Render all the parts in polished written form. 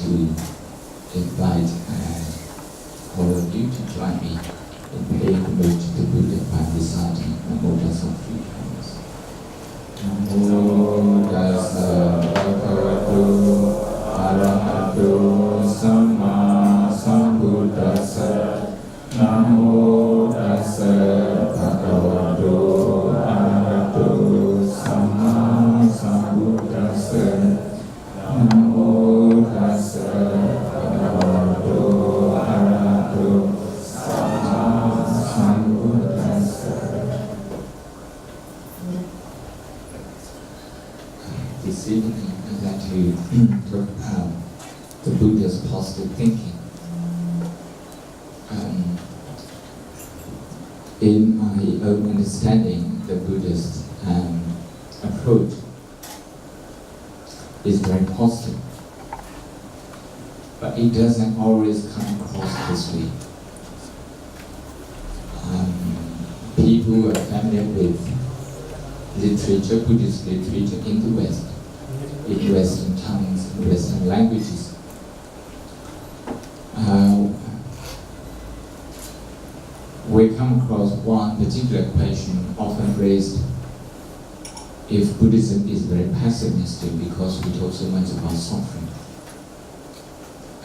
to invite all of you to join me in paying homage to the Buddha by reciting Namo Tassa 3 times. Namo Tassa Bhagavato Arahato Samma Sambuddhassa. Namo Tassa Bhagavato Arahato Samma Sambuddhassa. Namo Tassa Bhagavato Arahato Samma Sambuddhassa. This evening I'd like to talk about the Buddha's positive thinking. In my own understanding, the Buddhist approach is very positive, but it doesn't always come across this way. People who are familiar with literature, Buddhist literature in the West, in Western tongues, in Western languages, we come across one particular question often raised: if Buddhism is very pessimistic because we talk so much about suffering.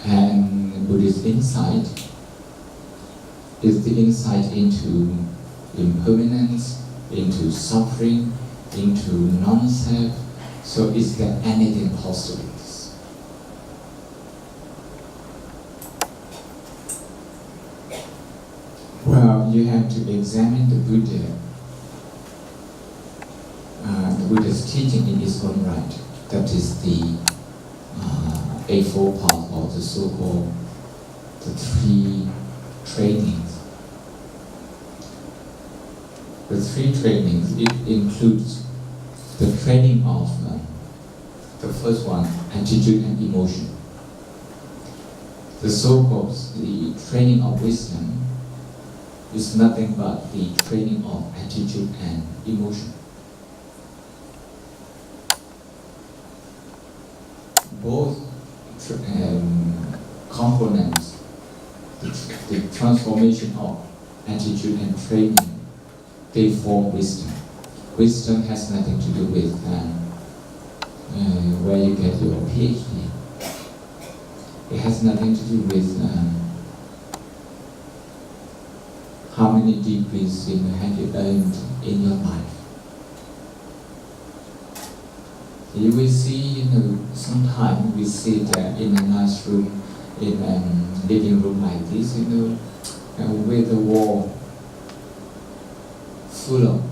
And Buddhist insight is the insight into impermanence, into suffering, into non-self. So is there anything possible? Well, you have to examine the Buddha's teaching in its own right. That is the Eightfold Path, or the so-called the 3 trainings. The 3 trainings, it includes the training of the first one, attitude and emotion. The so-called the training of wisdom is nothing but the training of attitude and emotion. Both components, the transformation of attitude and training, they form wisdom. Wisdom has nothing to do with where you get your PhD. It has nothing to do with how many degrees have you earned in your life. You will see, sometimes we sit in a nice room, in a living room like this, with a wall full of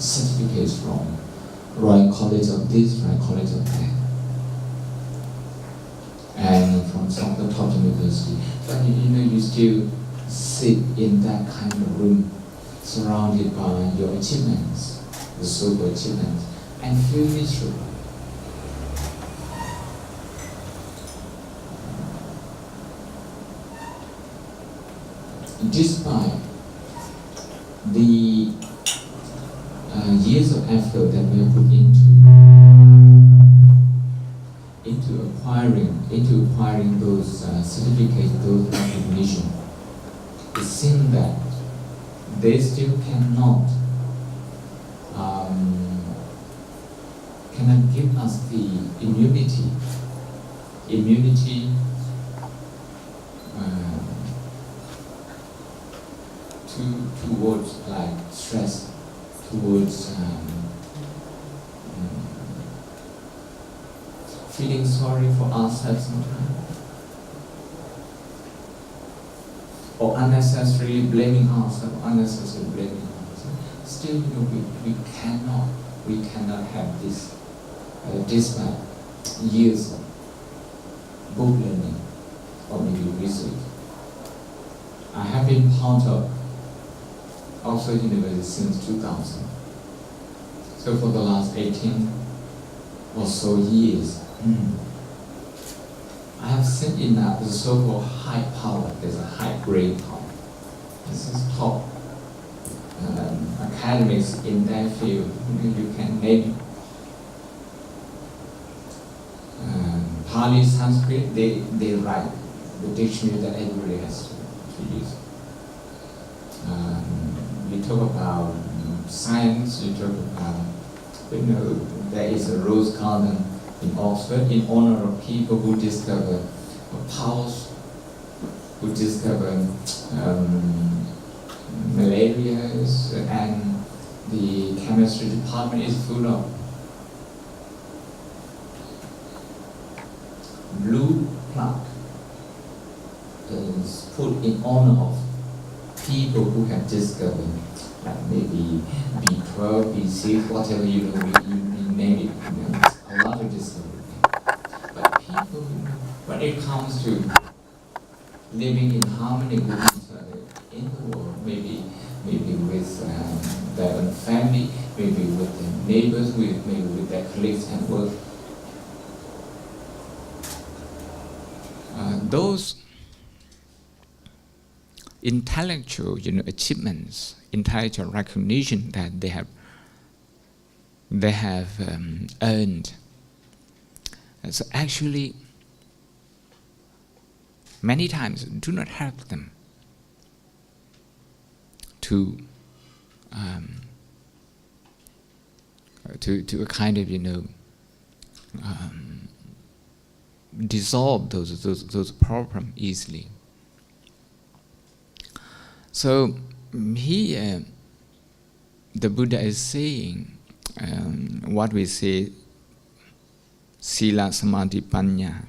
certificates from Royal College of this, Royal College of that, and from some of the top university. But you still sit in that kind of room, surrounded by your achievements, the so-called achievements, and feel miserable. Despite the years of effort that we have put into acquiring those certificates, those recognition, it seems that they still cannot give us the immunity towards like stress, towards feeling sorry for ourselves sometimes, or unnecessarily blaming ourselves, Still, we cannot have this despite years of book learning or maybe research. I have been part of Oxford University since 2000. So for the last 18 or so years, I have seen in the so-called high power, there's a high grade power. This is top academics in that field. You can name Pali, Sanskrit, they write the dictionary that everybody has to use. We talk about science, we talk about, there is a rose garden in Oxford in honor of people who discover pulse, who discover malaria, and the chemistry department is full of blue plaque. Is put in honor of people who have discovered, like maybe B12, B6, whatever we name it. A lot of discovery. But people, when it comes to living in harmony with each other in the world, maybe with their own family, maybe with their neighbors, maybe with their colleagues at work. Those intellectual, achievements, intellectual recognition that they have earned. So actually, many times do not help them to a kind of dissolve those problems easily. So here, the Buddha is saying what we say, sila, samadhi, panya,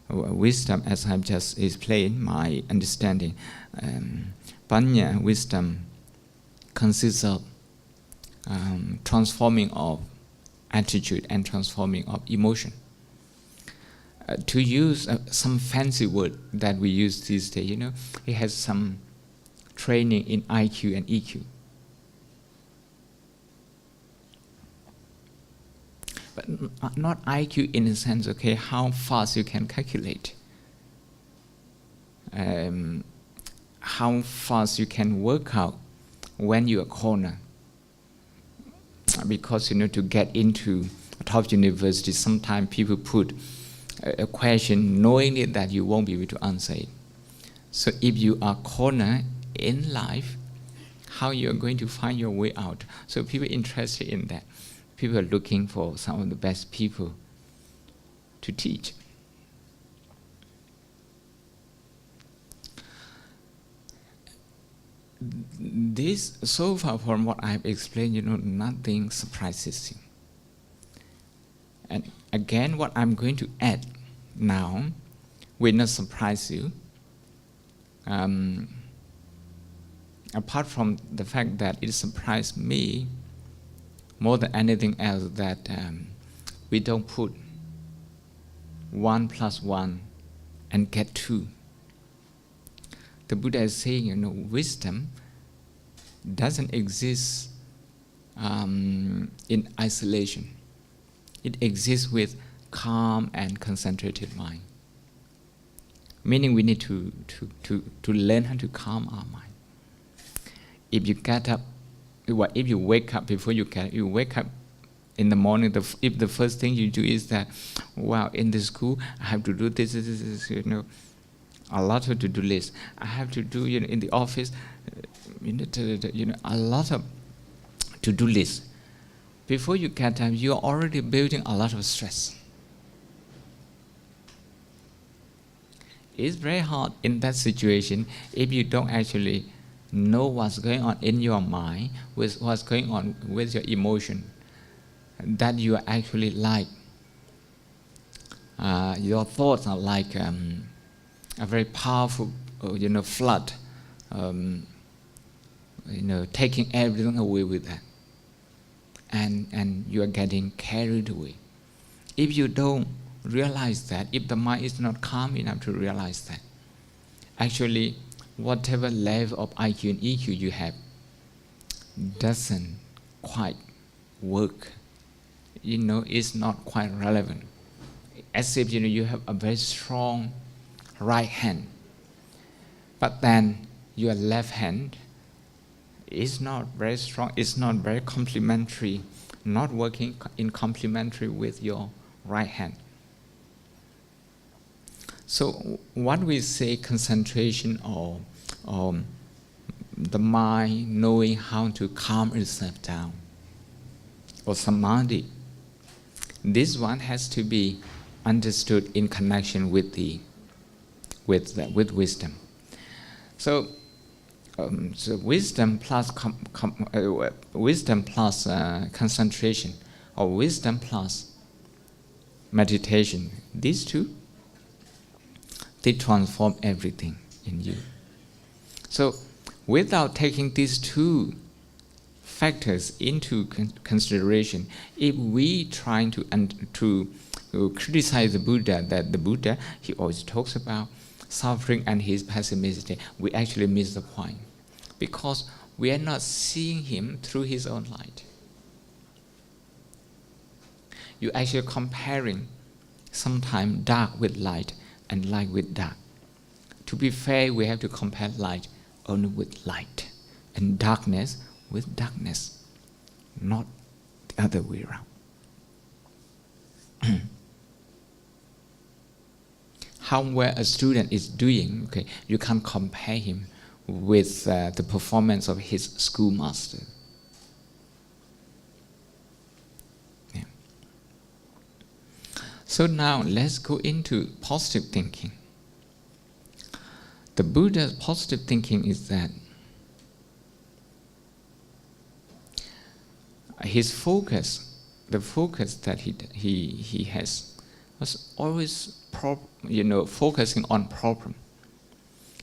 wisdom, as I've just explained, my understanding. Panya, wisdom, consists of transforming of attitude and transforming of emotion. To use some fancy word that we use these days, it has some training in IQ and EQ. But not IQ in a sense, how fast you can calculate, how fast you can work out when you are corner. Because to get into a top university, sometimes people put a question knowing that you won't be able to answer it. So if you are corner in life, how you are going to find your way out? So people are interested in that. People are looking for some of the best people to teach. This, so far from what I have explained, nothing surprises you. And again, what I'm going to add now will not surprise you. Apart from the fact that it surprised me more than anything else, that we don't put 1 + 1 and get 2. The Buddha is saying, wisdom doesn't exist in isolation. It exists with calm and concentrated mind. Meaning we need to learn how to calm our mind. If you get up, if you wake up before you wake up in the morning, if the first thing you do is that, in the school I have to do this, a lot of to-do list. I have to do, in the office, a lot of to-do lists. Before you get up, you are already building a lot of stress. It's very hard in that situation if you don't actually know what's going on in your mind, with what's going on with your emotion, that you are actually like, your thoughts are like a very powerful, flood, taking everything away with that. And you are getting carried away. If you don't realize that, if the mind is not calm enough to realize that, actually, whatever level of IQ and EQ you have doesn't quite work. It's not quite relevant. As if you have a very strong right hand, but then your left hand is not very strong, it's not very complementary, not working in complementary with your right hand. So what we say concentration or the mind knowing how to calm itself down, or samadhi, this one has to be understood in connection with wisdom. So wisdom plus concentration, or wisdom plus meditation, these two, they transform everything in you. So without taking these two factors into consideration, if we try to criticize the Buddha, that the Buddha, he always talks about suffering and his pessimistic, we actually miss the point, because we are not seeing him through his own light. You're actually comparing sometimes dark with light and light with dark. To be fair, we have to compare light only with light and darkness with darkness, not the other way around. How well a student is doing, okay, you can't compare him with the performance of his schoolmaster. Yeah. So now let's go into positive thinking. The Buddha's positive thinking is that his focus, the focus that he has, was always focusing on problem.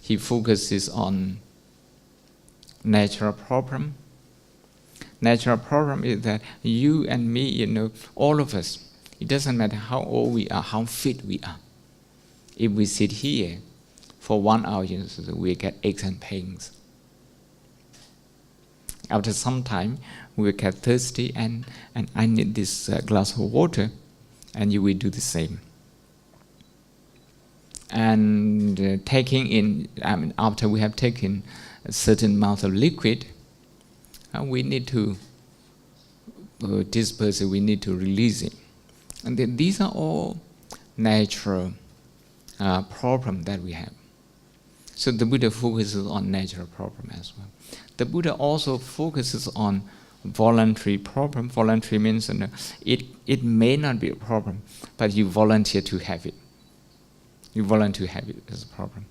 He focuses on natural problem. Natural problem is that you and me, all of us, it doesn't matter how old we are, how fit we are. If we sit here for 1 hour, we get aches and pains. After some time, we get thirsty and I need this glass of water, and you will do the same. And taking in, after we have taken a certain amount of liquid, we need to disperse it, we need to release it. And then these are all natural problems that we have. So the Buddha focuses on natural problem as well. The Buddha also focuses on voluntary problem. Voluntary means it may not be a problem, but you volunteer to have it. You volunteer to have it as a problem.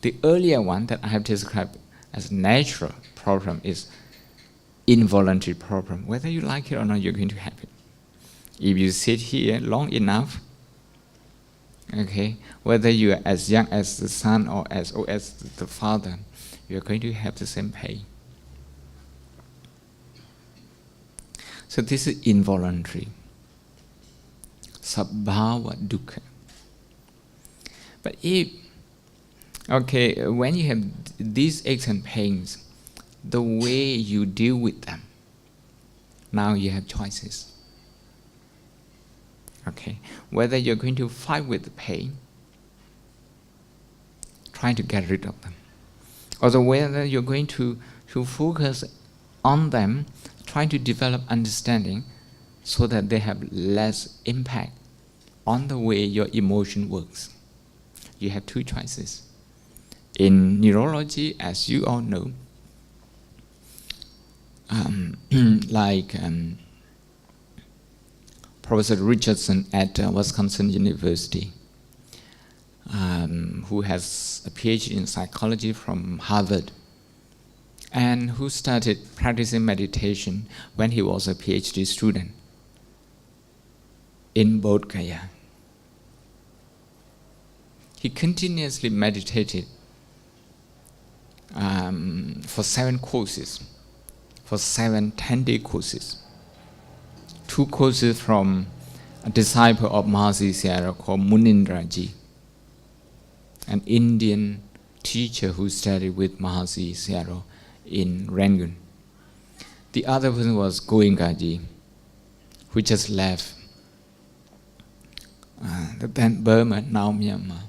The earlier one that I have described as natural problem is involuntary problem. Whether you like it or not, you're going to have it. If you sit here long enough, okay, whether you are as young as the son or as old as the father, you're going to have the same pain. So this is involuntary. Sabbhava dukkha. But when you have these aches and pains, the way you deal with them, now you have choices. Okay, whether you're going to fight with the pain, trying to get rid of them, or whether you're going to focus on them, trying to develop understanding so that they have less impact on the way your emotion works. You have two choices. In neurology, as you all know, Professor Richardson at Wisconsin University, who has a PhD in psychology from Harvard, and who started practicing meditation when he was a PhD student in Bodh Gaya. He continuously meditated for 7 courses, for 7 10-day courses. 2 courses from a disciple of Mahasi Sayadaw called Munindraji, an Indian teacher who studied with Mahasi Sayadaw in Rangoon. The other person was Goenkaji, who just left then Burma, now Myanmar,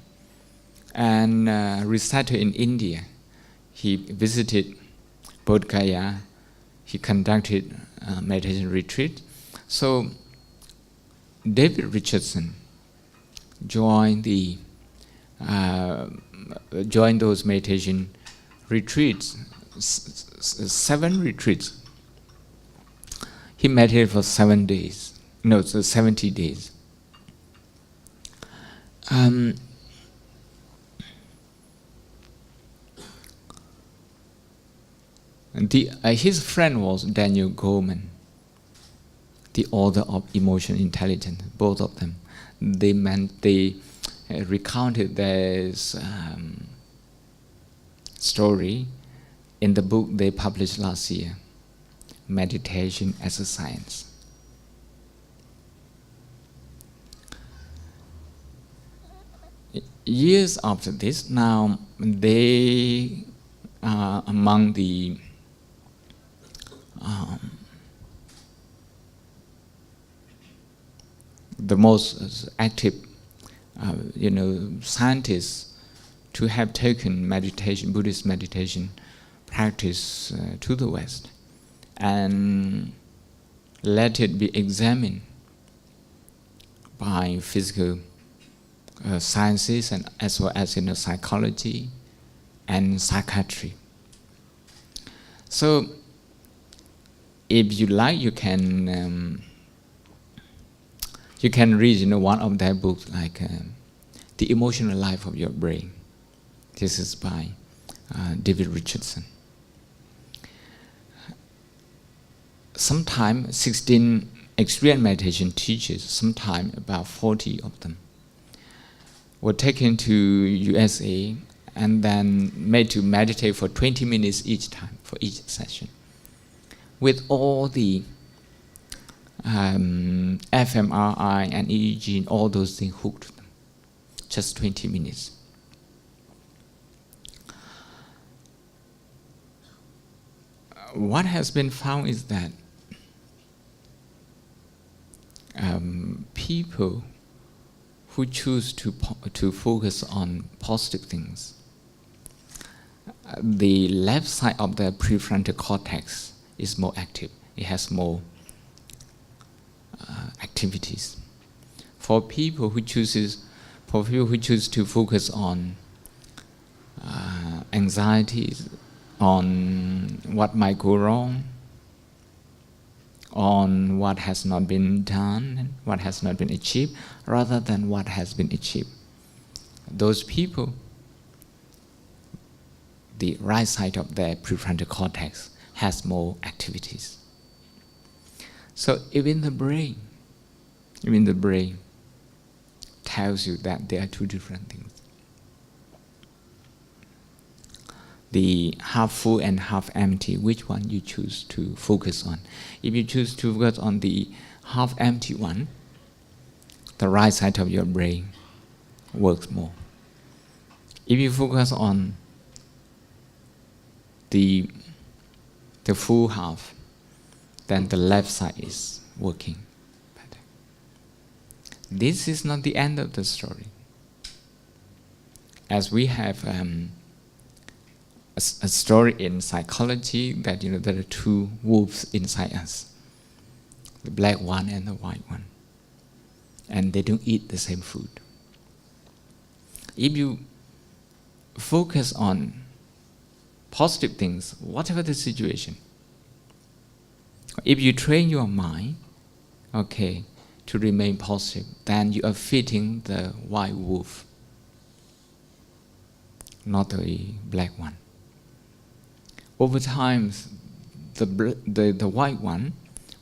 and resided in India. He visited Bodh Gaya. He conducted a meditation retreat. So David Richardson joined the join those meditation retreats, 7 retreats. He meditated for 7 days. No, so 70 days. His friend was Daniel Goleman, the author of Emotional Intelligence. Both of them, they recounted this story in the book they published last year, Meditation as a Science. Years after this, now they are among the most active, scientists to have taken meditation, Buddhist meditation practice to the West and let it be examined by physical sciences and as well as psychology and psychiatry. So, if you like, you can read one of their books, like The Emotional Life of Your Brain. This is by David Richardson. Sometimes 16 experienced meditation teachers, sometimes about 40 of them, were taken to USA and then made to meditate for 20 minutes each time, for each session, with all the fMRI and EEG and all those things hooked to them. Just 20 minutes. What has been found is that people who choose to focus on positive things, the left side of the prefrontal cortex is more active. It has more activities. For people who choose to focus on anxieties, on what might go wrong, on what has not been done, what has not been achieved, rather than what has been achieved, those people, the right side of their prefrontal cortex has more activities. So even the brain tells you that there are two different things. The half full and half empty, which one you choose to focus on? If you choose to focus on the half empty one, the right side of your brain works more. If you focus on the full half, then the left side is working better. This is not the end of the story. As we have a story in psychology that there are two wolves inside us, the black one and the white one, and they don't eat the same food. If you focus on positive things, whatever the situation, if you train your mind, to remain positive, then you are feeding the white wolf, not the black one. Over time, the white one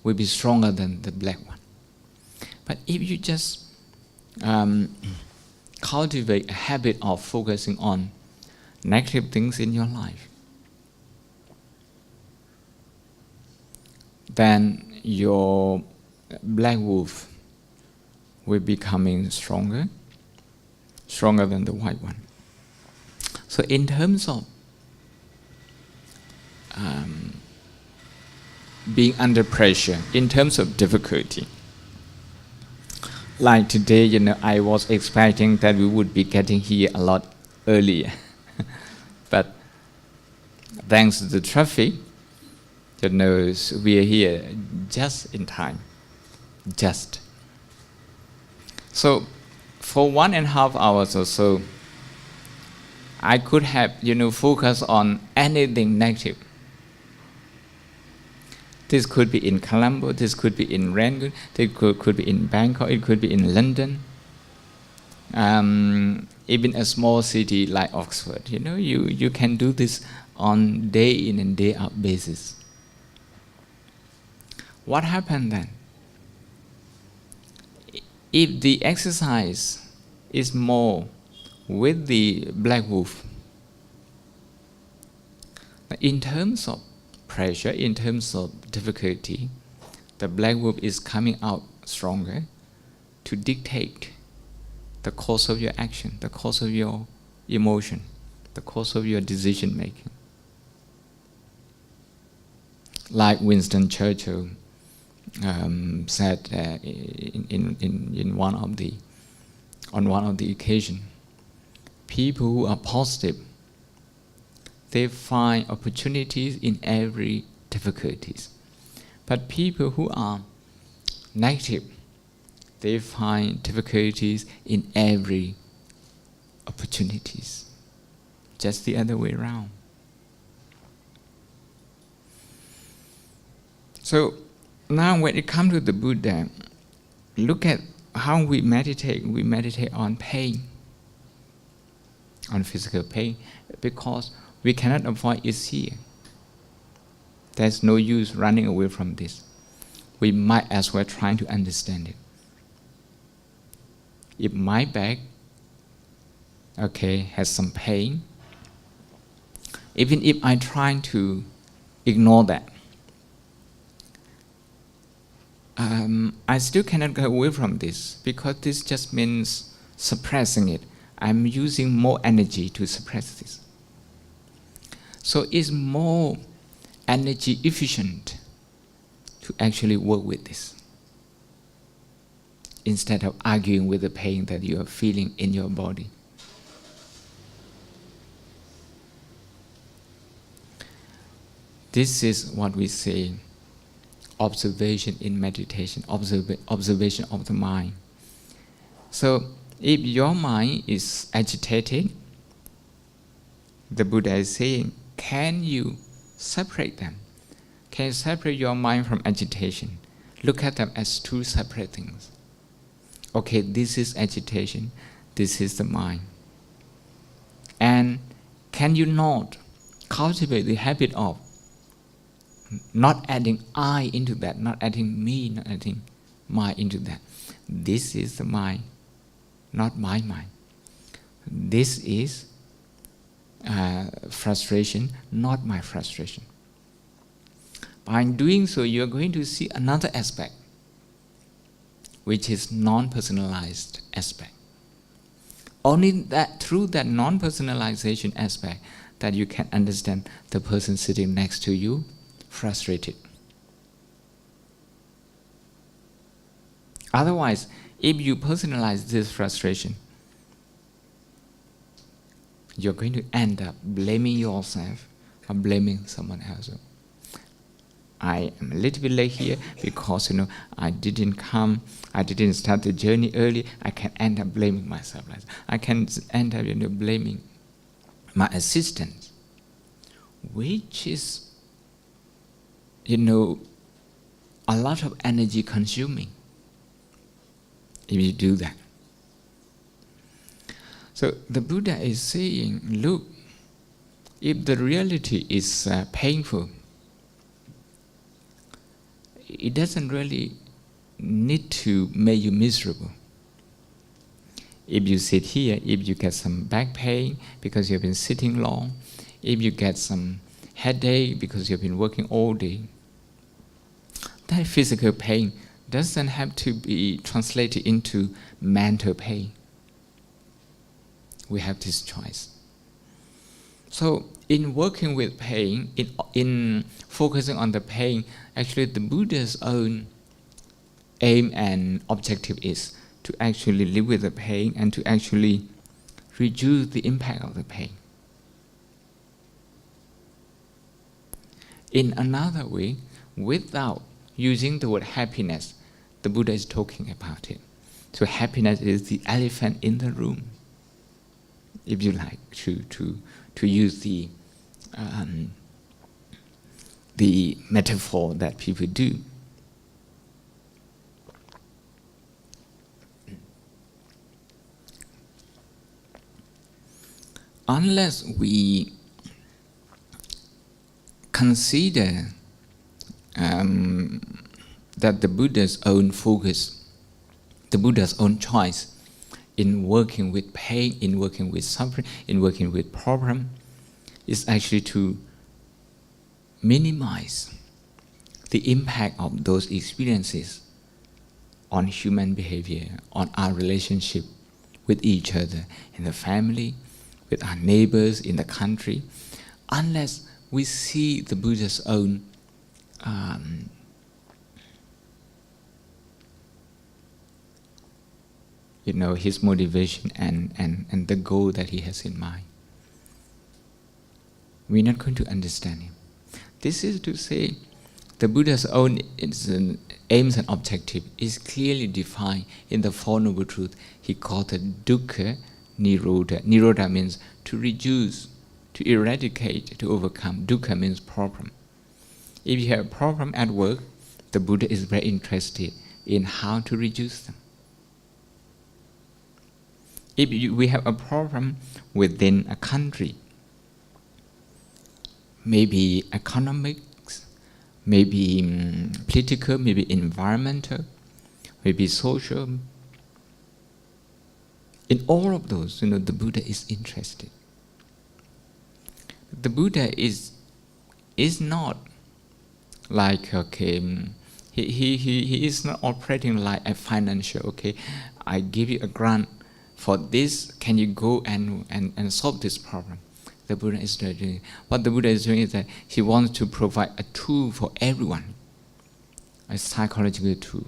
will be stronger than the black one. But if you just cultivate a habit of focusing on negative things in your life, then your black wolf will be becoming stronger than the white one. So in terms of being under pressure, in terms of difficulty, like today, I was expecting that we would be getting here a lot earlier. But thanks to the traffic, we are here just in time. Just. So, for 1.5 hours or so, I could have, focus on anything negative. This could be in Colombo, this could be in Rangoon, this could be in Bangkok, it could be in London. Even a small city like Oxford, you can do this on day in and day out basis. What happened then? If the exercise is more with the black wolf, in terms of pressure, in terms of difficulty, the black wolf is coming out stronger to dictate the course of your action, the course of your emotion, the course of your decision making. Like Winston Churchill said in one of the occasions, people who are positive, they find opportunities in every difficulties. But people who are negative, they find difficulties in every opportunities. Just the other way around. So now when it comes to the Buddha, look at how we meditate. We meditate on pain, on physical pain, because we cannot avoid it here. There's no use running away from this. We might as well try to understand it. If my back, has some pain, even if I try to ignore that, I still cannot go away from this, because this just means suppressing it. I'm using more energy to suppress this. So it's more energy efficient to actually work with this, instead of arguing with the pain that you are feeling in your body. This is what we say, observation in meditation, observation of the mind. So if your mind is agitated, the Buddha is saying, can you separate them? Can you separate your mind from agitation? Look at them as two separate things. Okay, this is agitation, this is the mind. And can you not cultivate the habit of not adding I into that, not adding me, not adding my into that? This is the mind, not my mind. This is frustration, not my frustration. By doing so, you are going to see another aspect, which is non-personalized aspect. Only that through that non-personalization aspect that you can understand the person sitting next to you frustrated. Otherwise, if you personalize this frustration, you're going to end up blaming yourself or blaming someone else. I am a little bit late here because I didn't start the journey early. I can end up blaming myself. I can end up blaming my assistant, which is a lot of energy consuming if you do that. So the Buddha is saying, look, if the reality is painful, it doesn't really need to make you miserable. If you sit here, if you get some back pain because you've been sitting long, if you get some headache because you've been working all day, that physical pain doesn't have to be translated into mental pain. We have this choice. So in working with pain, in focusing on the pain, actually the Buddha's own aim and objective is to actually live with the pain and to actually reduce the impact of the pain. In another way, without using the word happiness, the Buddha is talking about it. So happiness is the elephant in the room. if you like, to use the metaphor that people do. Unless we consider that the Buddha's own focus, the Buddha's own choice in working with pain, in working with suffering, in working with problem, is actually to minimize the impact of those experiences on human behavior, on our relationship with each other, in the family, with our neighbors, in the country, unless we see the Buddha's own his motivation and the goal that he has in mind. We're not going to understand him. This is to say, the Buddha's own aims and objective is clearly defined in the Four Noble Truths. He called it dukkha nirodha. Nirodha means to reduce, to eradicate, to overcome. Dukkha means problem. If you have a problem at work, the Buddha is very interested in how to reduce them. If we have a problem within a country, maybe economics, maybe political, maybe environmental, maybe social. In all of those, the Buddha is interested. The Buddha is not like, he is not operating like a financial, I give you a grant for this, can you go and solve this problem? The Buddha is not doing. What the Buddha is doing is that he wants to provide a tool for everyone, a psychological tool,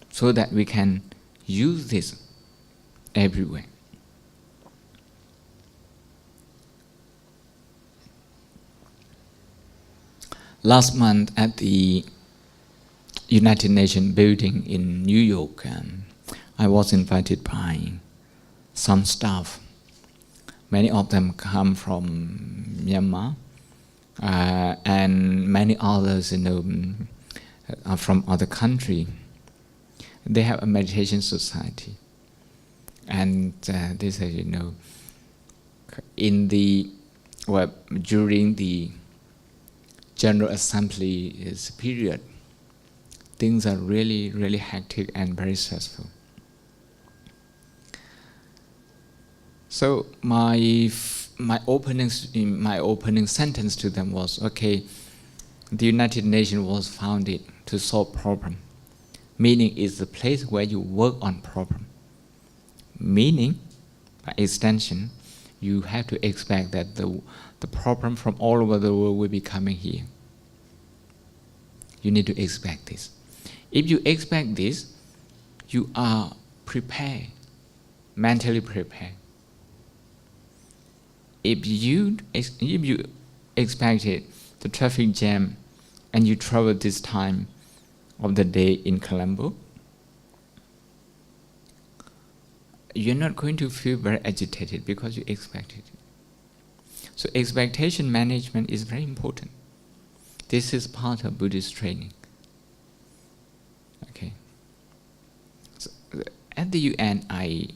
so that we can use this everywhere. Last month at the United Nations building in New York, I was invited by some staff. Many of them come from Myanmar, and many others, are from other countries. They have a meditation society, and they say, during the General Assembly period, things are really, really hectic and very stressful. So my opening sentence to them was, the United Nations was founded to solve problem. Meaning is the place where you work on problem. Meaning, by extension, you have to expect that the problem from all over the world will be coming here. You need to expect this. If you expect this, you are prepared, mentally prepared. If you expected the traffic jam and you travel this time of the day in Colombo, you're not going to feel very agitated because you expected it. So expectation management is very important. This is part of Buddhist training. So at the UN, I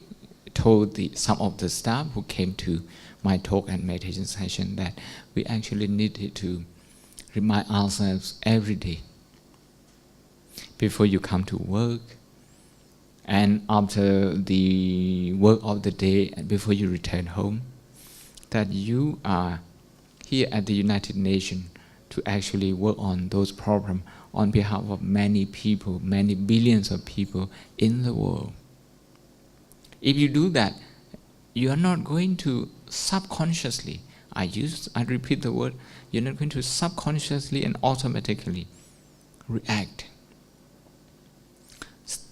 told some of the staff who came to my talk and meditation session that we actually needed to remind ourselves every day, before you come to work, and after the work of the day, and before you return home, that you are here at the United Nations to actually work on those problems on behalf of many people, many billions of people in the world. If you do that, you are not going to subconsciously, I repeat the word, you're not going to subconsciously and automatically react.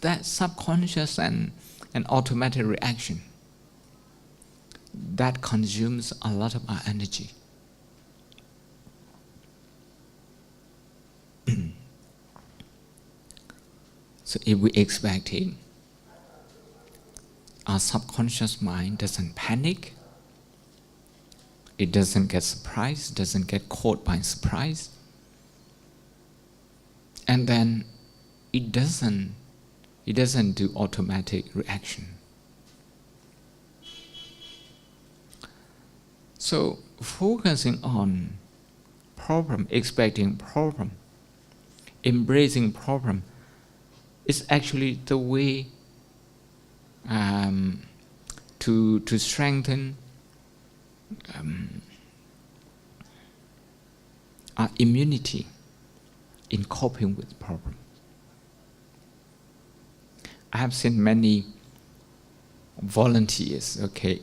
That subconscious and automatic reaction, that consumes a lot of our energy. So if we expect it, our subconscious mind doesn't panic, It doesn't get surprised, doesn't get caught by surprise. And then it doesn't do automatic reaction. So focusing on problem, expecting problem, embracing problem is actually the way to strengthen our immunity in coping with problems. I have seen many volunteers,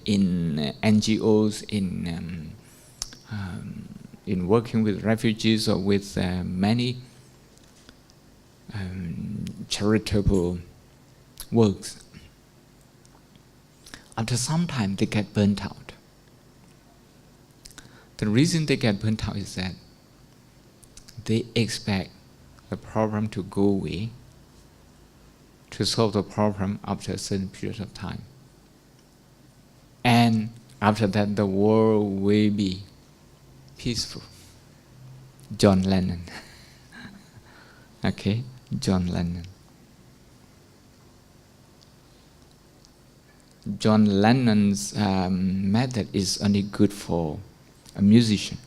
in NGOs, in working with refugees or with many charitable works. After some time, they get burnt out. The reason they get burnt out is that they expect the problem to go away, to solve the problem after a certain period of time. And after that, the world will be peaceful. John Lennon. John Lennon. John Lennon's method is only good for a musician,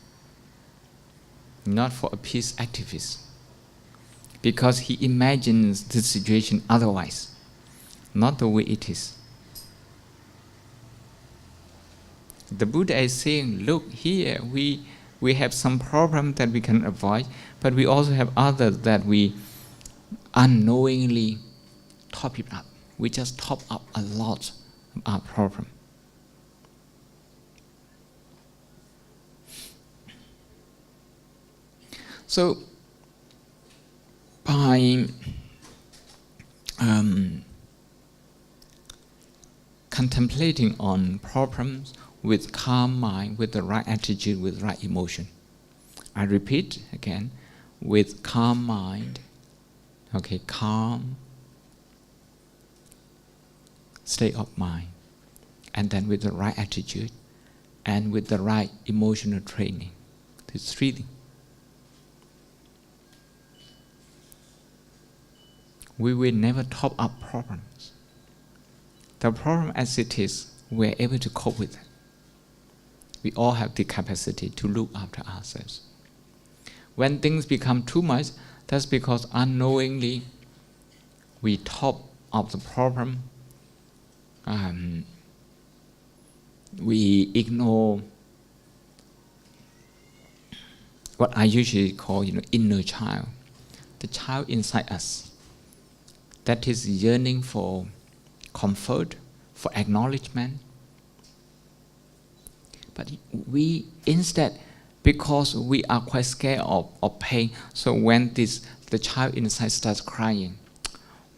not for a peace activist, because he imagines the situation otherwise, not the way it is. The Buddha is saying, look, here we have some problem that we can avoid, but we also have others that we unknowingly top it up. We just top up a lot of our problem. So, by contemplating on problems with calm mind, with the right attitude, with right emotion. I repeat again, with calm mind, calm state of mind, and then with the right attitude, and with the right emotional training. These three things. We will never top up problems. The problem as it is, we're able to cope with it. We all have the capacity to look after ourselves. When things become too much, that's because unknowingly we top up the problem. We ignore what I usually call, inner child, the child inside us that is yearning for comfort, for acknowledgement. But we instead, because we are quite scared of pain, so when the child inside starts crying,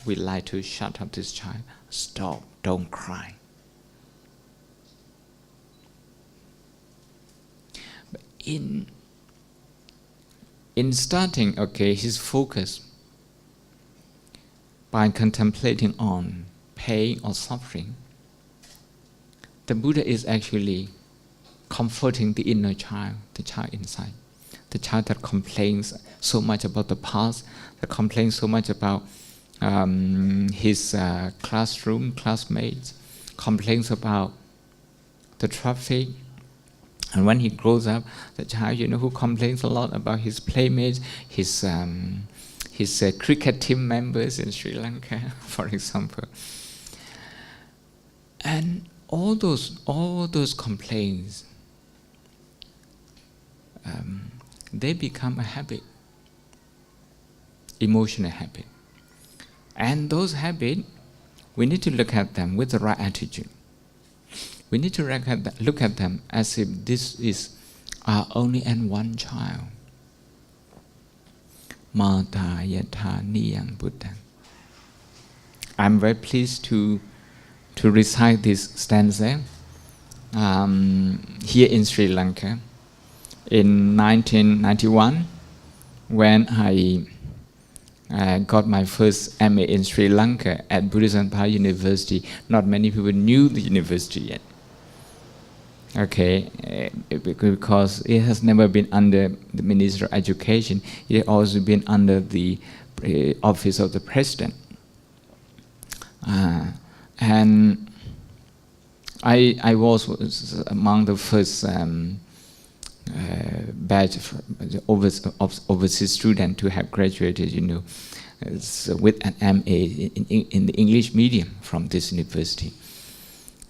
we like to shut up this child. Stop, don't cry. But in starting, his focus by contemplating on pain or suffering, the Buddha is actually comforting the inner child, the child inside, the child that complains so much about the past, that complains so much about his classroom, classmates, complains about the traffic. And when he grows up, the child, who complains a lot about his playmates, his cricket team members in Sri Lanka, for example. And all those complaints, they become a habit, emotional habit. And those habits, we need to look at them with the right attitude. We need to look at them as if this is our only and one child. Mata yatha niyang buddhang. I'm very pleased to recite this stanza here in Sri Lanka in 1991 when I got my first MA in Sri Lanka at Buddhist Empire University. Not many people knew the university yet. Okay, because it has never been under the Minister of Education. It has also been under the office of the President. And I was among the first batch of overseas students to have graduated, with an MA in the English medium from this university.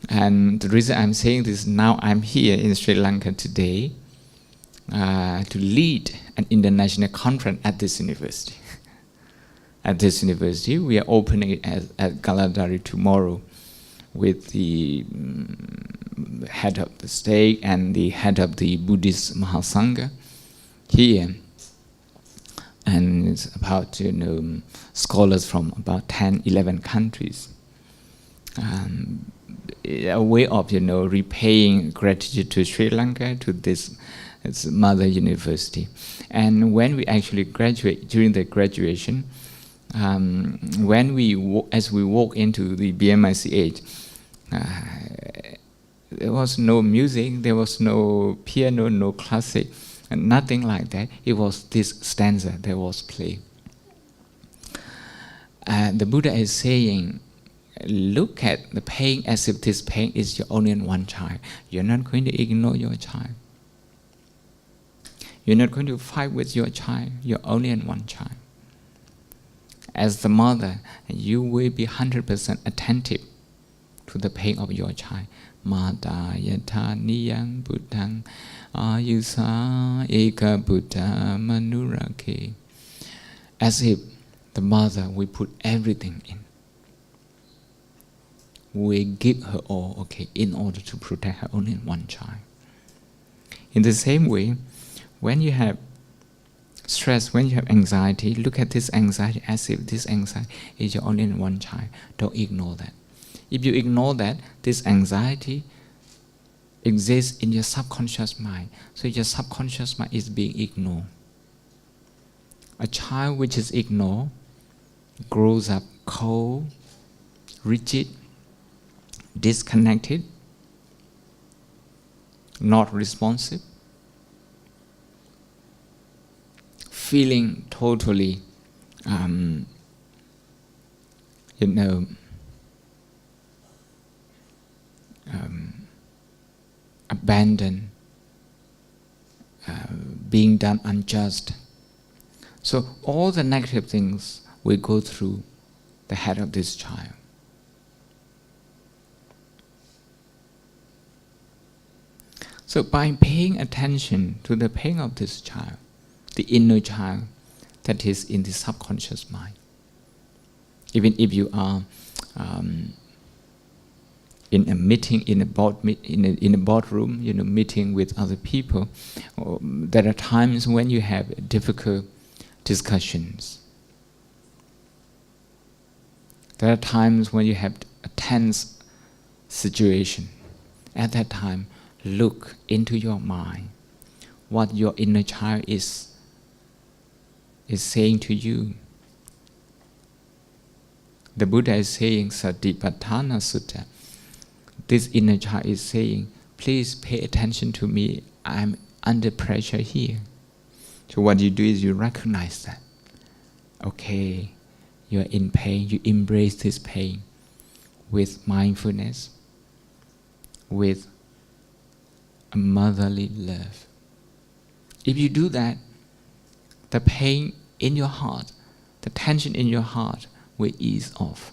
And the reason I'm saying this now, I'm here in Sri Lanka today to lead an international conference at this university. At this university, we are opening it at Galadari tomorrow with the head of the state and the head of the Buddhist Mahasangha here. And it's about, scholars from about 10, 11 countries. A way of, repaying gratitude to Sri Lanka, to this mother university. And when we actually graduate, during the graduation, as we walk into the BMICH, there was no music, there was no piano, no classic, and nothing like that. It was this stanza that was played. The Buddha is saying, look at the pain as if this pain is your only one child. You're not going to ignore your child. You're not going to fight with your child. You're only one child. As the mother, you will be 100% attentive to the pain of your child. Mata yata niyang buddhang ayusa eka buddha manurake. As if the mother will put everything in. We give her all, in order to protect her only one child. In the same way, when you have stress, when you have anxiety, look at this anxiety as if this anxiety is your only one child. Don't ignore that. If you ignore that, this anxiety exists in your subconscious mind. So your subconscious mind is being ignored. A child which is ignored grows up cold, rigid, disconnected, not responsive, feeling totally, abandoned, being done unjust. So all the negative things will go through the head of this child. So by paying attention to the pain of this child, the inner child that is in the subconscious mind, even if you are in a meeting, in a boardroom, meeting with other people, there are times when you have difficult discussions. There are times when you have a tense situation. At that time, look into your mind, what your inner child is saying to you. The Buddha is saying, Satipatthana Sutta. This inner child is saying, please pay attention to me. I'm under pressure here. So what you do is you recognize that. Okay, you're in pain. You embrace this pain with mindfulness, with a motherly love. If you do that, the pain in your heart, the tension in your heart will ease off.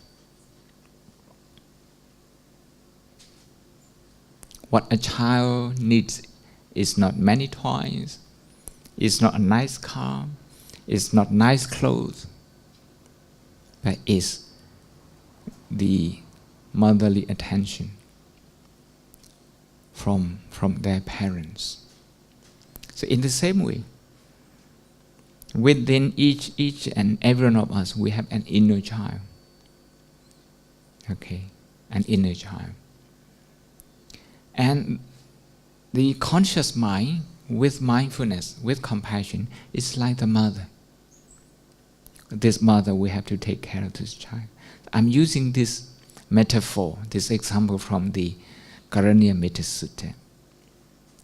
What a child needs is not many toys, it's not a nice car, it's not nice clothes, but it's the motherly attention from their parents. So in the same way, within each and every one of us, we have an inner child. An inner child. And the conscious mind, with mindfulness, with compassion, is like the mother. This mother, we have to take care of this child. I'm using this metaphor, this example from the Karaniya Metta Sutta.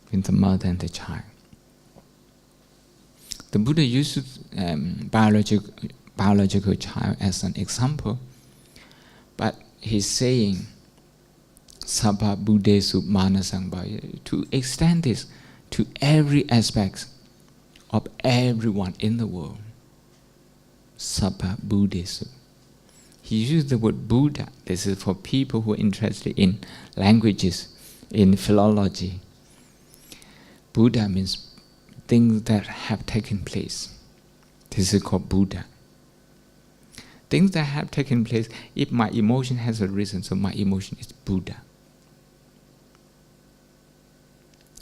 between the mother and the child. The Buddha used biological child as an example, but he's saying Sabha Buddhesu Manasambhaya to extend this to every aspect of everyone in the world. Sabha Buddhesu. He used the word Buddha. This is for people who are interested in languages, in philology. Buddha means things that have taken place. This is called Buddha. Things that have taken place, if my emotion has arisen, so my emotion is Buddha.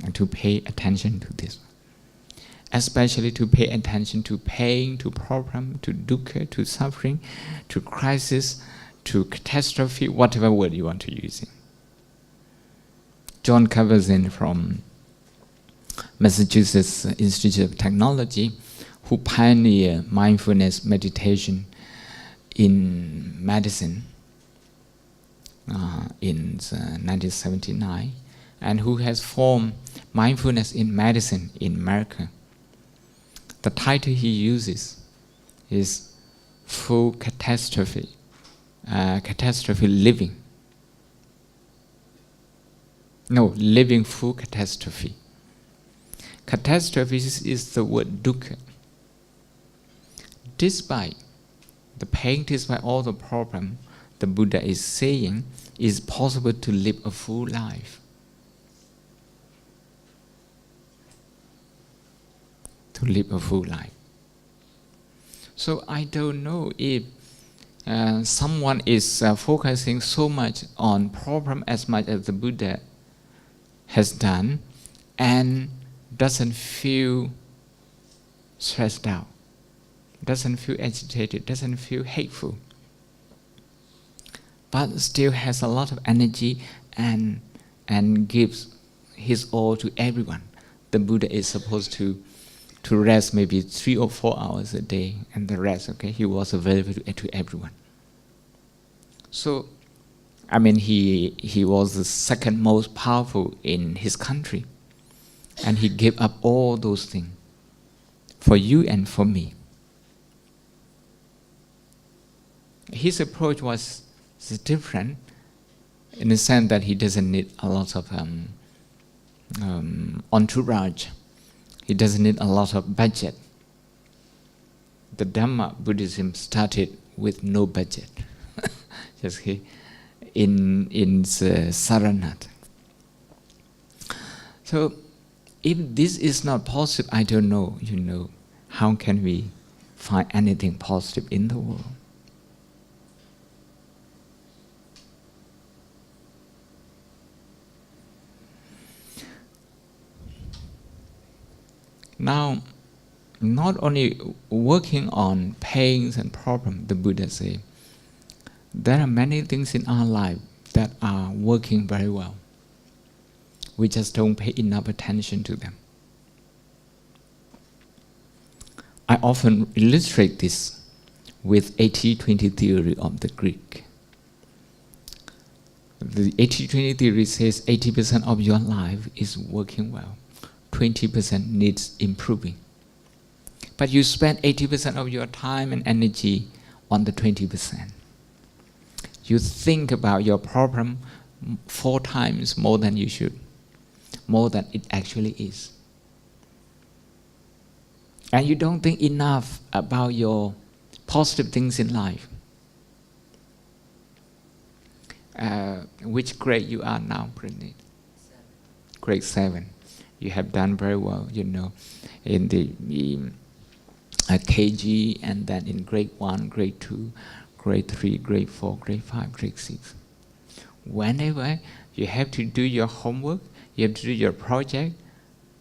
And to pay attention to this. Especially to pay attention to pain, to problem, to dukkha, to suffering, to crisis, to catastrophe, whatever word you want to use. John Kabat-Zinn from Massachusetts Institute of Technology, who pioneered mindfulness meditation in medicine in 1979, and who has formed mindfulness in medicine in America. The title he uses is Full Catastrophe, Catastrophe Living. No, Living Full Catastrophe. Catastrophe is the word dukkha. Despite the pain, despite all the problem, the Buddha is saying it's possible to live a full life. To live a full life. So I don't know if someone is focusing so much on problem as much as the Buddha has done and doesn't feel stressed out, doesn't feel agitated, doesn't feel hateful, but still has a lot of energy and gives his all to everyone. The Buddha is supposed to rest maybe 3 or 4 hours a day, and the rest, he was available to everyone. So, he was the second most powerful in his country, and he gave up all those things for you and for me. His approach was different in the sense that he doesn't need a lot of entourage. He doesn't need a lot of budget. The Dhamma Buddhism started with no budget. Just in Saranat. So if this is not positive, I don't know, how can we find anything positive in the world? Now, not only working on pains and problems, the Buddha says, there are many things in our life that are working very well. We just don't pay enough attention to them. I often illustrate this with 80-20 theory of the Greek. The 80-20 theory says 80% of your life is working well. 20% needs improving. But you spend 80% of your time and energy on the 20%. You think about your problem 4 times more than you should, more than it actually is. And you don't think enough about your positive things in life. Which grade you are now, Pranit? Grade 7. You have done very well, in the KG, and then in grade 1, grade 2, grade 3, grade 4, grade 5, grade 6. Whenever you have to do your homework, you have to do your project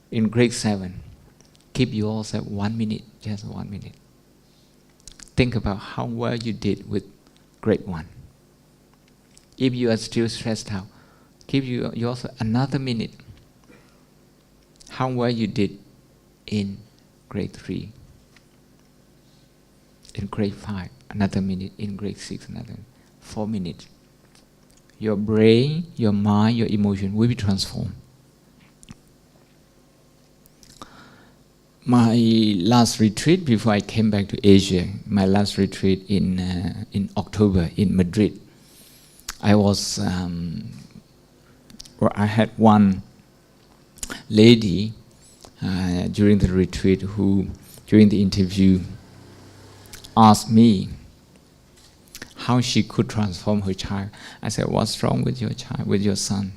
in grade 7, give yourself 1 minute, just 1 minute. Think about how well you did with grade 1. If you are still stressed out, give yourself another minute. How well you did in grade 3, in grade 5, another minute, in grade 6, another 4 minutes. Your brain, your mind, your emotion will be transformed. My last retreat before I came back to Asia, my last retreat in October in Madrid, I was, I had one lady during the retreat who, during the interview, asked me how she could transform her child. I said, what's wrong with your child, with your son,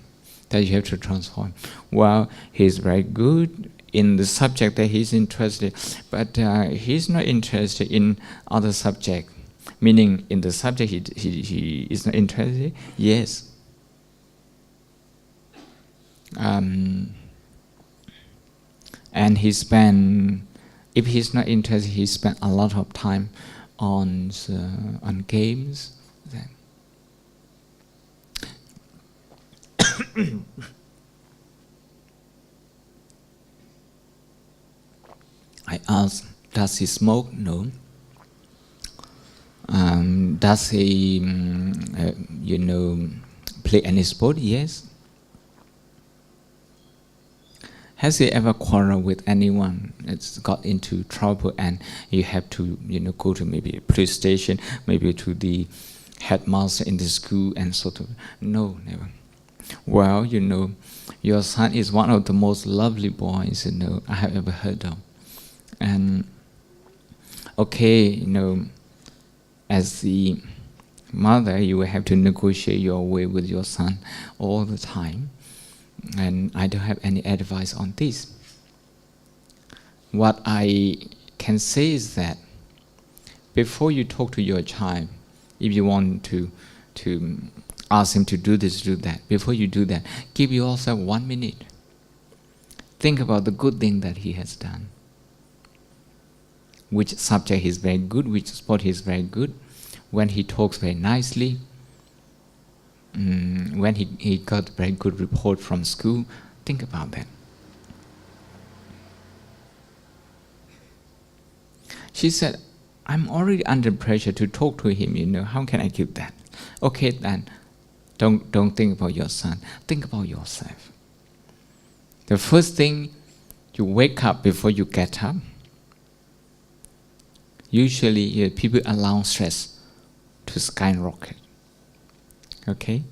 that you have to transform? Well, he's very good in the subject that he's interested, but he's not interested in other subject. Meaning, in the subject he is not interested. Yes. And he spent, if he's not interested, he spent a lot of time on games. I asked, does he smoke? No. Does he, play any sport? Yes. Has he ever quarreled with anyone? It's got into trouble and you have to, go to maybe a police station, maybe to the headmaster in the school and sort of, no, never. Well, your son is one of the most lovely boys, I have ever heard of. And, okay, as the mother, you will have to negotiate your way with your son all the time. And I don't have any advice on this. What I can say is that before you talk to your child, if you want to ask him to do this, do that, before you do that, give yourself 1 minute. Think about the good thing that he has done. Which subject is very good, which sport is very good, when he talks very nicely, when he got very good report from school. Think about that. She said, I'm already under pressure to talk to him, how can I give that? Okay then, don't think about your son, think about yourself. The first thing, you wake up before you get up. Usually people allow stress to skyrocket. Okay?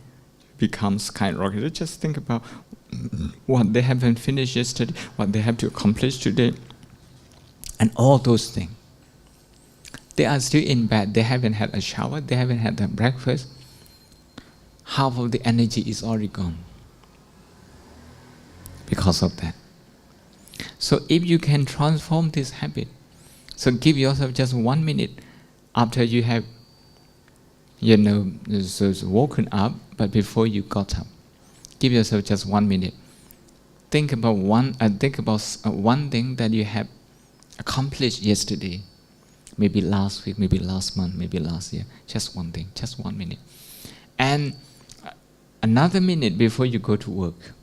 Become skyrocketed. Just think about what they haven't finished yesterday, what they have to accomplish today, and all those things. They are still in bed, they haven't had a shower, they haven't had their breakfast. Half of the energy is already gone because of that. So if you can transform this habit, so give yourself just 1 minute after you have, woken up, but before you got up. Give yourself just 1 minute. Think about one thing that you have accomplished yesterday, maybe last week, maybe last month, maybe last year. Just one thing, just 1 minute. And another minute before you go to work.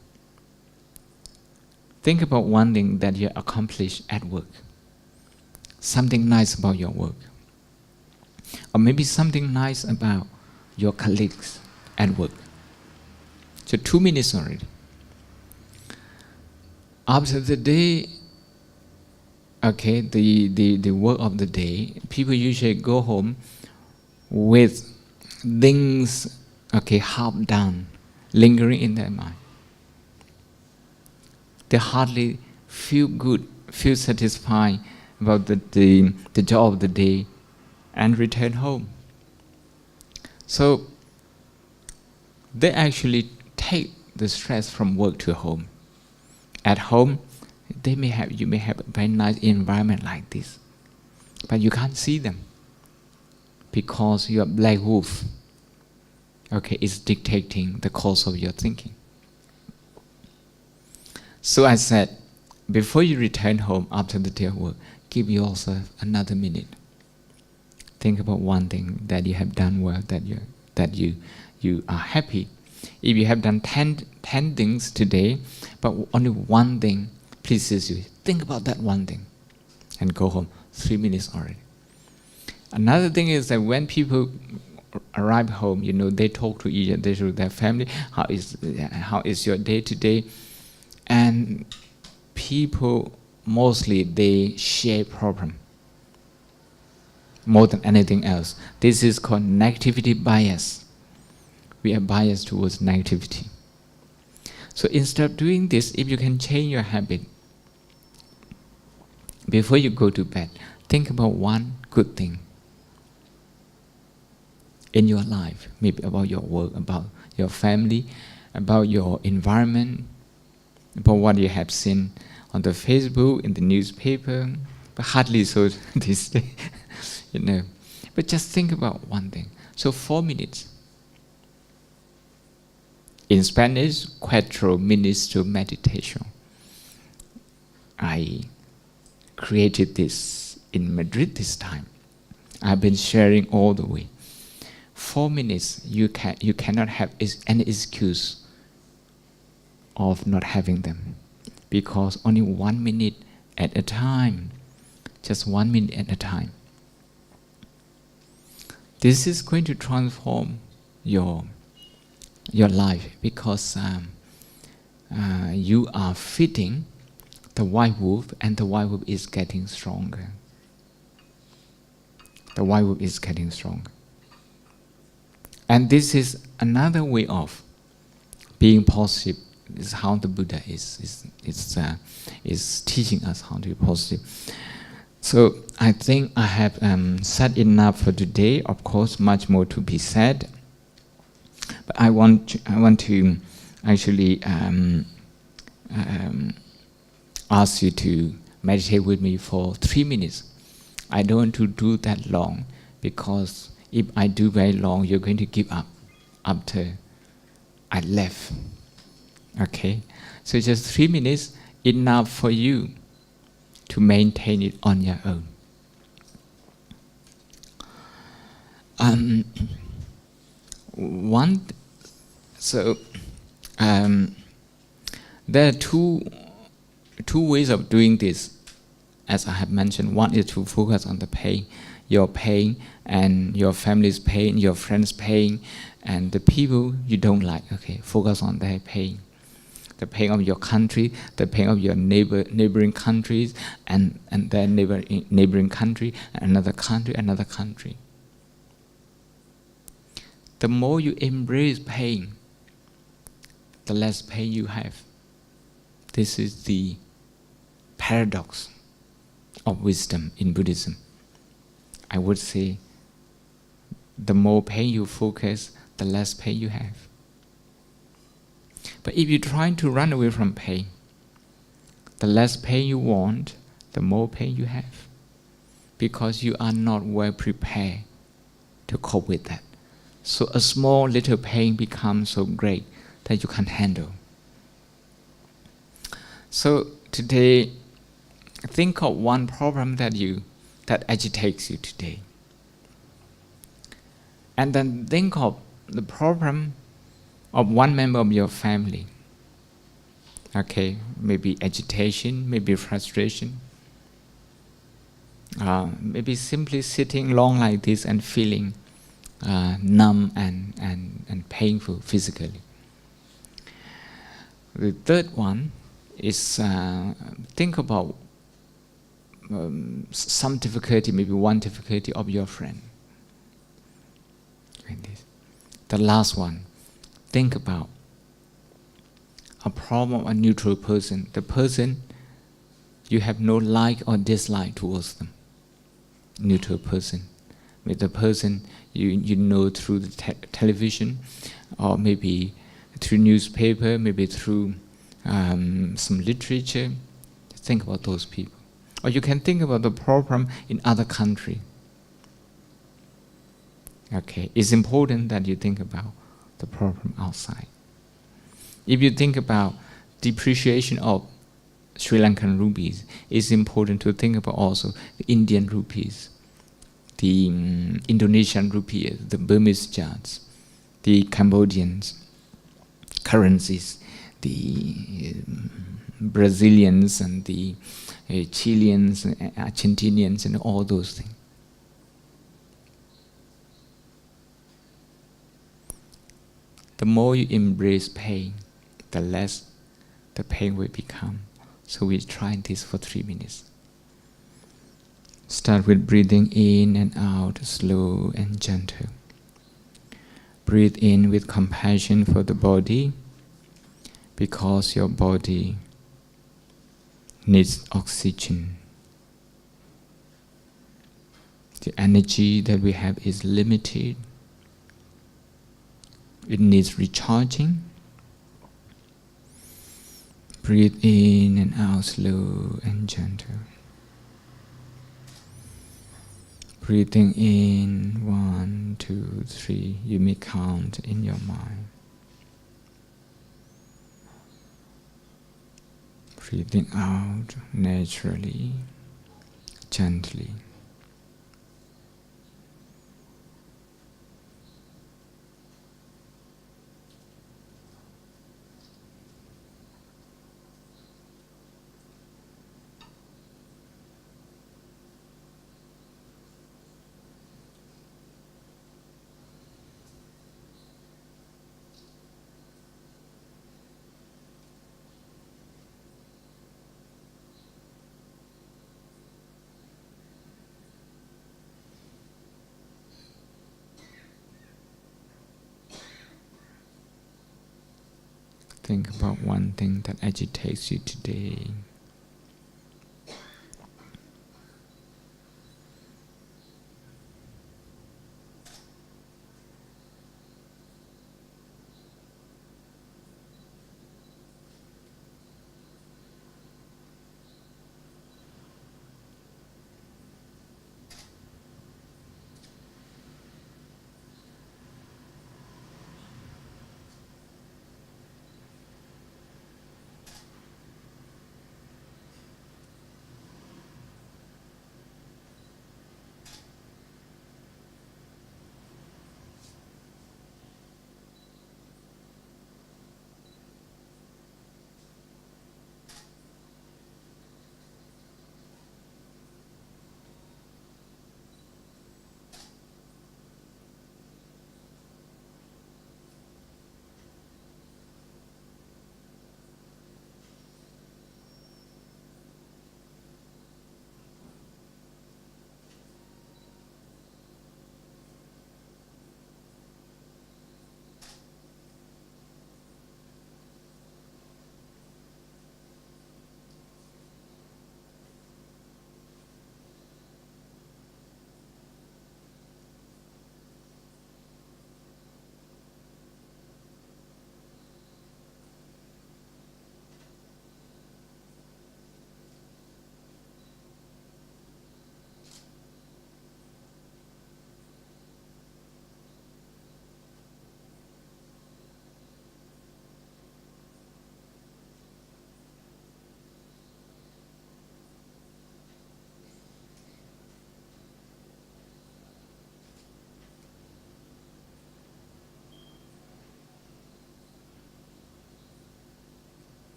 Think about one thing that you accomplished at work. Something nice about your work. Or maybe something nice about your colleagues at work. So 2 minutes already. After the day, okay, the work of the day, people usually go home with things, okay, half done, lingering in their mind. They hardly feel good, feel satisfied about the job of the day and return home. So they actually take the stress from work to home. At home, you may have a very nice environment like this, but you can't see them because your black wolf, okay, is dictating the course of your thinking. So I said, before you return home after the day of work, give yourself another minute. Think about one thing that you have done well, that you are happy. If you have done 10 things today, but only one thing pleases you, think about that one thing and go home. 3 minutes already. Another thing is that when people arrive home, they talk to each other, to their family, how is your day today? And people mostly they share problem more than anything else. This is called negativity bias. We are biased towards negativity. So instead of doing this, if you can change your habit, before you go to bed, think about one good thing in your life, maybe about your work, about your family, about your environment, about what you have seen on the Facebook, in the newspaper, but hardly so these days, you know. But just think about one thing. So 4 minutes. In Spanish, 4 minutes to meditation. I created this in Madrid this time. I've been sharing all the way. 4 minutes, you cannot have any excuse of not having them, because only 1 minute at a time, just 1 minute at a time. This is going to transform your life, because you are feeding the white wolf, and the white wolf is getting stronger. The white wolf is getting stronger. And this is another way of being positive. This is how the Buddha is teaching us how to be positive. So I think I have said enough for today. Of course, much more to be said. But I want to actually ask you to meditate with me for 3 minutes. I don't want to do that long, because if I do very long, you're going to give up after I left. Okay? So just 3 minutes, enough for you to maintain it on your own. There are two ways of doing this, as I have mentioned. One is to focus on the pain, your pain, and your family's pain, your friends' pain, and the people you don't like. Okay, focus on their pain. The pain of your country, the pain of your neighboring countries, and their neighboring country, another country. The more you embrace pain, the less pain you have. This is the paradox of wisdom in Buddhism. I would say the more pain you focus, the less pain you have. But if you're trying to run away from pain, the less pain you want, the more pain you have, because you are not well prepared to cope with that. So a small little pain becomes so great that you can't handle. So today, think of one problem that agitates you today. And then think of the problem of one member of your family. Okay, maybe agitation, maybe frustration. Maybe simply sitting long like this and feeling numb and painful physically. The third one is think about some difficulty, maybe one difficulty of your friend. Like this. The last one, think about a problem of a neutral person, the person you have no like or dislike towards them. Neutral person. With the person you know through the television, or maybe through newspaper, maybe through some literature. Think about those people. Or you can think about the problem in other country. Okay, it's important that you think about the problem outside. If you think about depreciation of Sri Lankan rupees, it's important to think about also the Indian rupees, the Indonesian rupiah, the Burmese kyats, the Cambodians currencies, the Brazilians and the Chileans, Argentinians, and all those things. The more you embrace pain, the less the pain will become. So we try this for 3 minutes. Start with breathing in and out, slow and gentle. Breathe in with compassion for the body, because your body needs oxygen. The energy that we have is limited. It needs recharging. Breathe in and out, slow and gentle. Breathing in, 1, 2, 3. You may count in your mind. Breathing out naturally, gently. Think about one thing that agitates you today.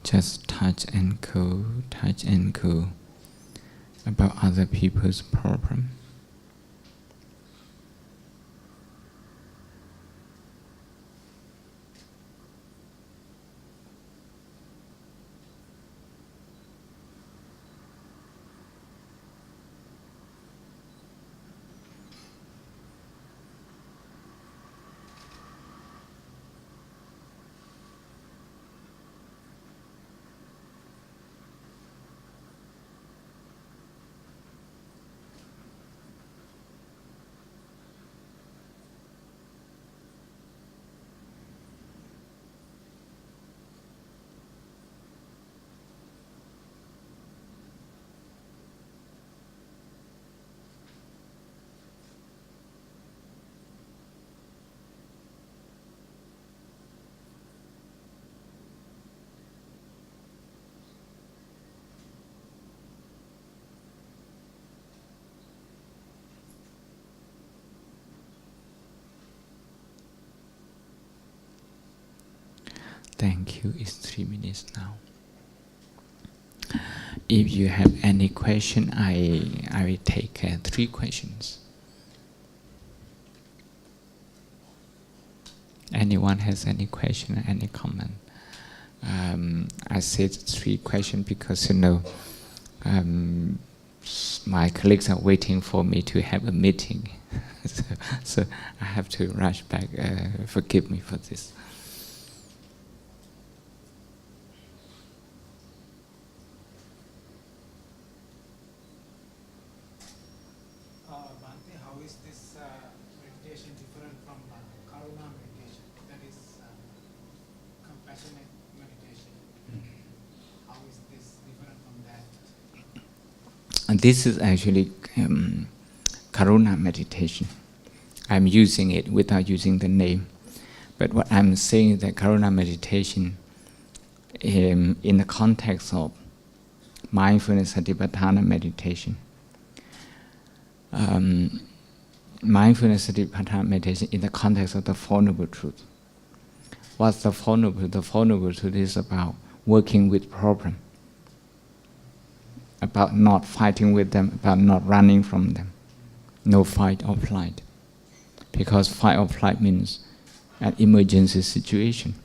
Just touch and go about other people's problem. Thank you. It's 3 minutes now. If you have any question, I will take 3 questions. Anyone has any question, any comment? I said 3 questions because, my colleagues are waiting for me to have a meeting. so I have to rush back. Forgive me for this. Bhante, how is this meditation different from Karuna meditation? That is compassionate meditation. How is this different from that? And this is actually Karuna meditation. I'm using it without using the name. But what I'm saying is that Karuna meditation, in the context of mindfulness satipatthana meditation, mindfulness satipatthana meditation in the context of the Four Noble Truths. What's the Four Noble Truths? The Four Noble Truths is about working with problem, about not fighting with them, about not running from them. No fight or flight. Because fight or flight means an emergency situation.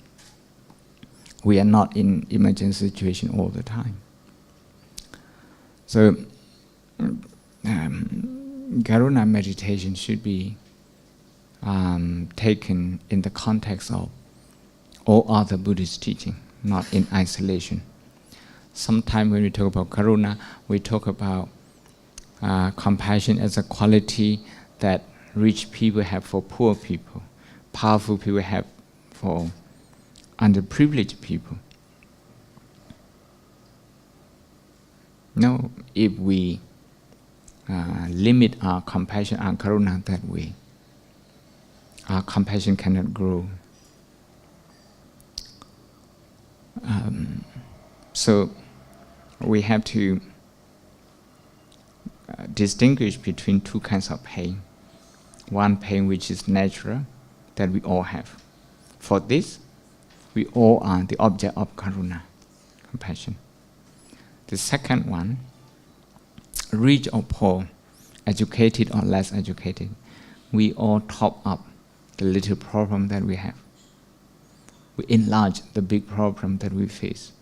We are not in emergency situation all the time. So, Karuna meditation should be taken in the context of all other Buddhist teaching, not in isolation. Sometimes when we talk about Karuna, we talk about compassion as a quality that rich people have for poor people, powerful people have for underprivileged people. No, if we limit our compassion and karuna that way, our compassion cannot grow. So we have to distinguish between 2 kinds of pain. One pain which is natural, that we all have. For this, we all are the object of karuna, compassion. The second one, rich or poor, educated or less educated, we all top up the little problem that we have. We enlarge the big problem that we face.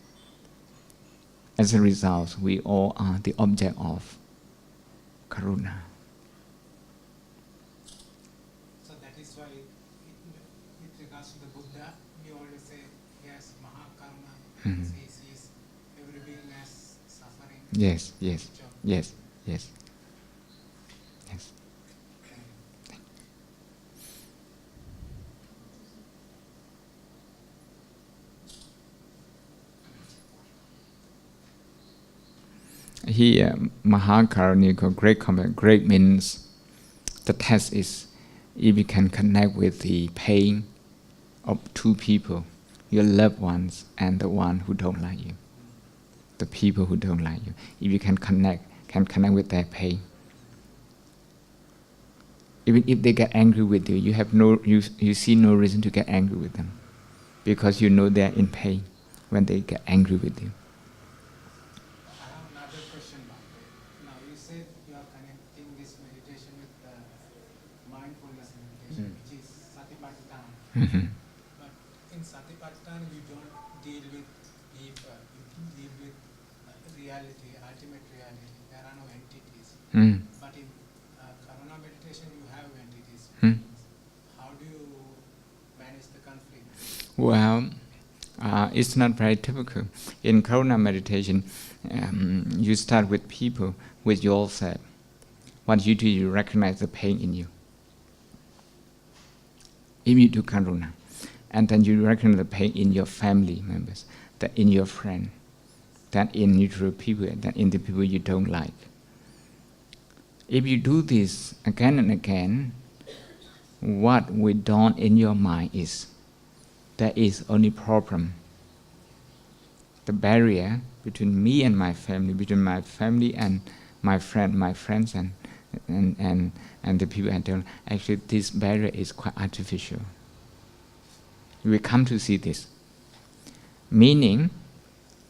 As a result, we all are the object of karuna. So that is why, with regards to the Buddha, we always say he has Mahakaruna, says he is every being has suffering. Yes. Here, Mahakaruna, great compassion. Great means the test is if you can connect with the pain of 2 people, your loved ones and the one who don't like you, the people who don't like you. If you can connect with their pain, even if they get angry with you, you see no reason to get angry with them, because you know they are in pain when they get angry with you. Now you said you are connecting this meditation with the mindfulness meditation, which is satipatthana. But in satipatthana you don't deal with people, you deal with reality, ultimate reality. There are no entities. But in karuna meditation you have entities. How do you manage the conflict? Well, it's not very typical. In karuna meditation, you start with people, with yourself. What you do, you recognize the pain in you. If you do karuna, and then you recognize the pain in your family members, that in your friend, that in neutral people, that in the people you don't like. If you do this again and again, what we dawn in your mind is there is only problem. The barrier between me and my family, between my family and my friends and the people I don't, actually this barrier is quite artificial. We come to see this. Meaning,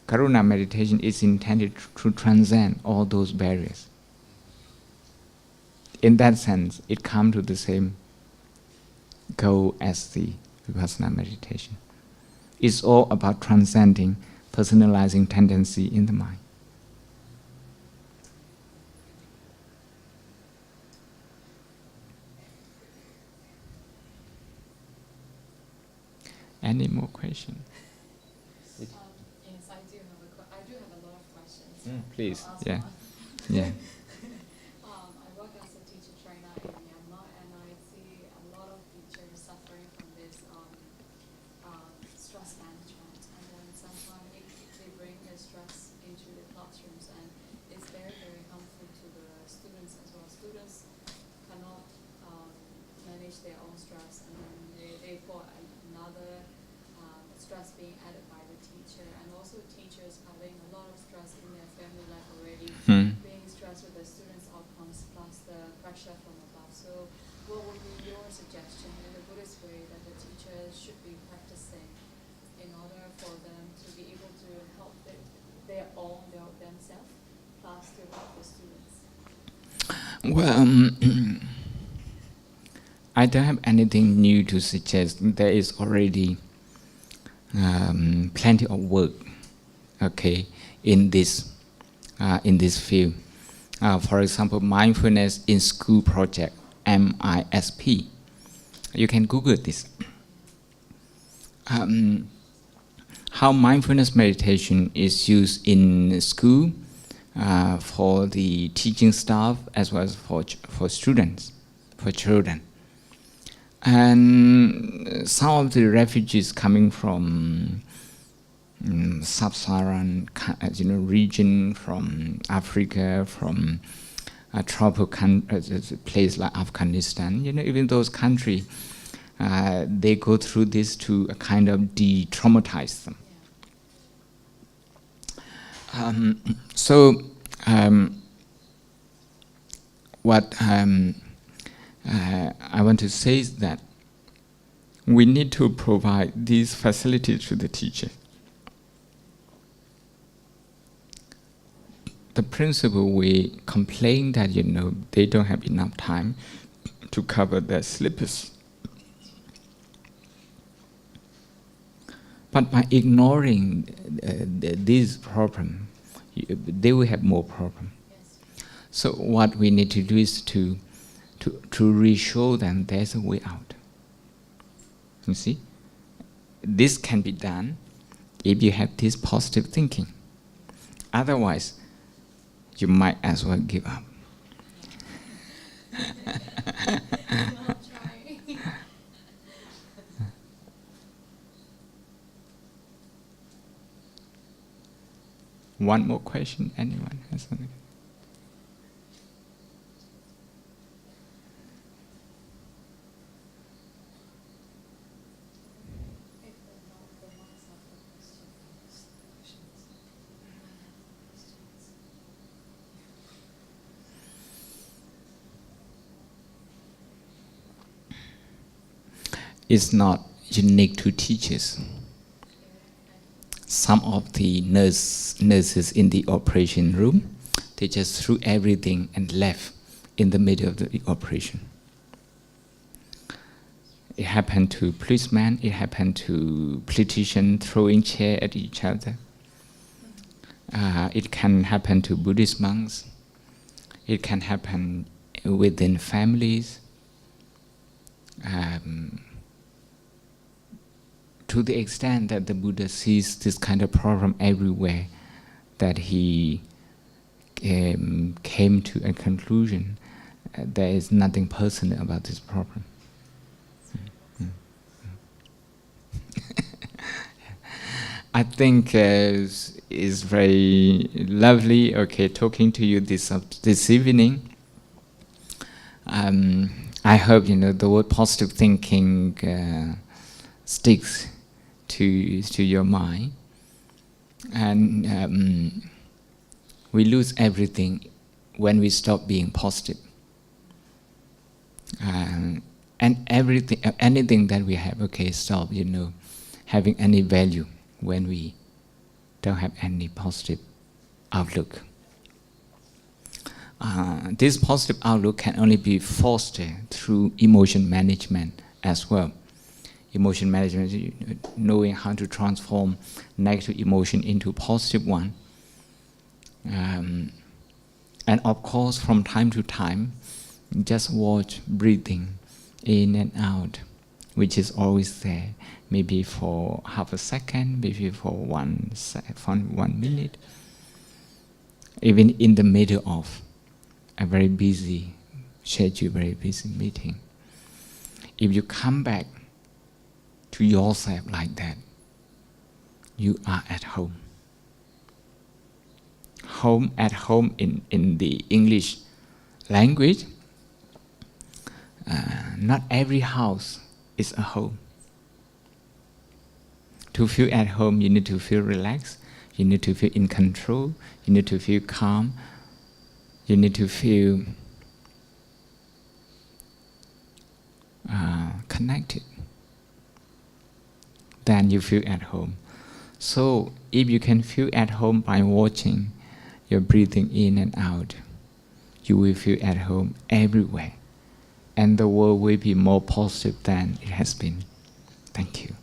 Karuna meditation is intended to transcend all those barriers. In that sense, it comes to the same goal as the Vipassana meditation. It's all about transcending personalizing tendency in the mind. Any more questions? Yes, I do have a lot of questions. Please, I'll ask yeah. one. Yeah. I work as a teacher trainer in Myanmar, and I see a lot of teachers suffering from this stress management, and then sometimes they bring the stress into the classrooms, and it's very, very harmful to the students as well. Students cannot manage their own stress, and then they put another stress being added by the teacher, and also teachers having a lot of stress in their family life already, being stressed with the students' outcomes plus the pressure from above. So what would be your suggestion in the Buddhist way that the teachers should be practicing in order for them to be able to help themselves plus to help the students? Well, I don't have anything new to suggest. There is already plenty of work, okay, in this field. For example, mindfulness in school project, MISP. You can Google this. How mindfulness meditation is used in school for the teaching staff as well as for students, for children. And some of the refugees coming from sub-Saharan region, from Africa, from a tropical place like Afghanistan, even those countries, they go through this to a kind of de-traumatize them. What I want to say is that we need to provide these facilities to the teacher. The principal, we complain that they don't have enough time to cover their syllabus. But by ignoring this problem, they will have more problem. So what we need to do is to reassure them there's a way out. You see? This can be done if you have this positive thinking. Otherwise, you might as well give up. One more question, anyone has something? It's not unique to teachers. Some of the nurses in the operation room, they just threw everything and left in the middle of the operation. It happened to policemen, it happened to politicians throwing chairs at each other. It can happen to Buddhist monks. It can happen within families. To the extent that the Buddha sees this kind of problem everywhere, that he came to a conclusion there is nothing personal about this problem. I think it's very lovely, talking to you this evening. I hope the word positive thinking sticks to your mind, and we lose everything when we stop being positive. And anything that we have, stop having any value when we don't have any positive outlook. This positive outlook can only be fostered through emotion management as well. Emotion management, knowing how to transform negative emotion into positive one. And of course, from time to time, just watch breathing in and out, which is always there, maybe for half a second, maybe for 1 minute, even in the middle of a very busy schedule, very busy meeting. If you come back to yourself like that, you are at home. Home, at home in the English language, not every house is a home. To feel at home, you need to feel relaxed, you need to feel in control, you need to feel calm, you need to feel connected. Then you feel at home. So if you can feel at home by watching your breathing in and out, you will feel at home everywhere. And the world will be more positive than it has been. Thank you.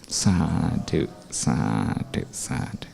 Sadhu, sadhu, sadhu.